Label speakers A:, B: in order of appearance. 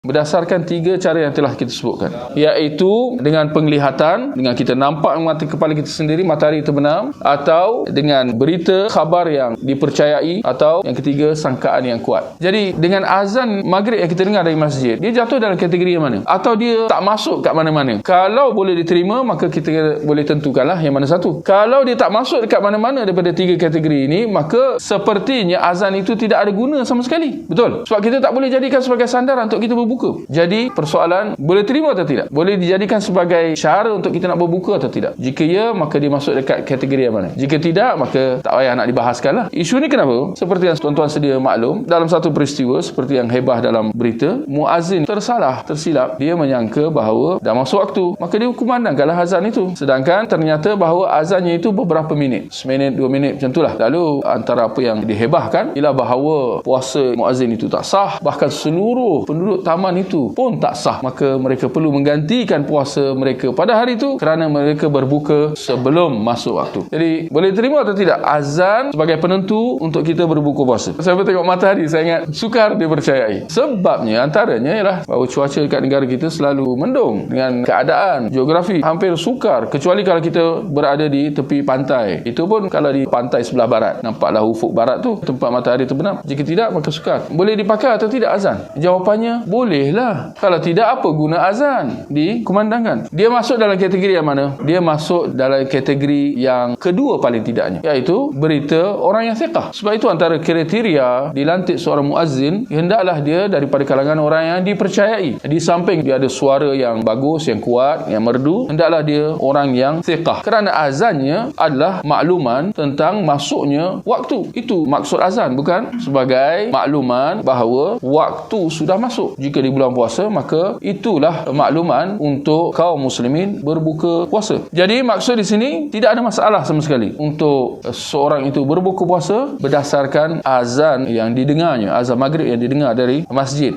A: berdasarkan 3 cara yang telah kita sebutkan, iaitu dengan penglihatan, dengan kita nampak mata kepala kita sendiri matahari terbenam, atau dengan berita khabar yang dipercayai, atau yang ketiga sangkaan yang kuat. Jadi dengan azan maghrib yang kita dengar dari masjid, dia jatuh dalam kategori yang mana? Atau dia tak masuk kat mana-mana? Kalau boleh diterima, maka kita boleh tentukanlah yang mana satu. Kalau dia tak masuk dekat mana-mana daripada 3 kategori ini, maka sepertinya azan itu tidak ada guna sama sekali. Betul? Sebab kita tak boleh jadikan sebagai sandaran untuk kita berbuka. Jadi persoalan, boleh terima atau tidak? Boleh dijadikan sebagai cara untuk kita nak berbuka atau tidak? Jika ya, maka dia masuk dekat kategori yang mana? Jika tidak, maka tak payah nak dibahaskan lah. Isu ni kenapa? Seperti yang tuan-tuan sedia maklum, dalam satu peristiwa seperti yang hebah dalam berita, muazzin tersilap, dia menyangka bahawa dah masuk waktu, maka dia kumandangkanlah azan itu, sedangkan ternyata bahawa azannya itu beberapa minit, seminit, 2 minit, macam itulah. Lalu antara apa yang dihebahkan ialah bahawa puasa muazzin itu tak sah, bahkan seluruh penduduk taman itu pun tak sah, maka mereka perlu menggantikan puasa mereka pada hari itu kerana mereka berbuka sebelum masuk waktu. Jadi boleh terima atau tidak azan sebagai penentu untuk kita berbuka puasa? Saya tengok matahari, saya ingat sukar dipercayai. Sebabnya antaranya ialah bahawa cuaca dekat negara kita selalu mendung dengan keadaan geografi hampir sukar, kecuali kalau kita berada di tepi pantai. Itu pun kalau di pantai sebelah barat, nampaklah ufuk barat tu tempat matahari terbenam. Jika tidak, maka sukar. Boleh dipakai atau tidak azan? Jawapannya bolehlah. Kalau tidak, apa guna azan dikumandangkan? Dia masuk dalam kategori yang mana? Dia masuk dalam kategori yang kedua paling tidaknya, iaitu berita orang yang thiqah. Sebab itu antara kriteria dilantik seorang muazzin, hendaklah dia daripada kalangan orang yang dipercayai. Di samping dia ada suara yang bagus, yang kuat, yang merdu, hendaklah dia orang yang thiqah. Kerana azannya adalah makluman tentang masuknya waktu. Itu maksud azan, bukan sebagai makluman bahawa waktu sudah masuk. Jika di bulan puasa, maka itulah makluman untuk kaum muslimin berbuka puasa. Jadi maksud di sini tidak ada masalah sama sekali untuk seorang itu berbuka puasa berdasarkan azan yang didengarnya, azan maghrib yang didengar dari masjid.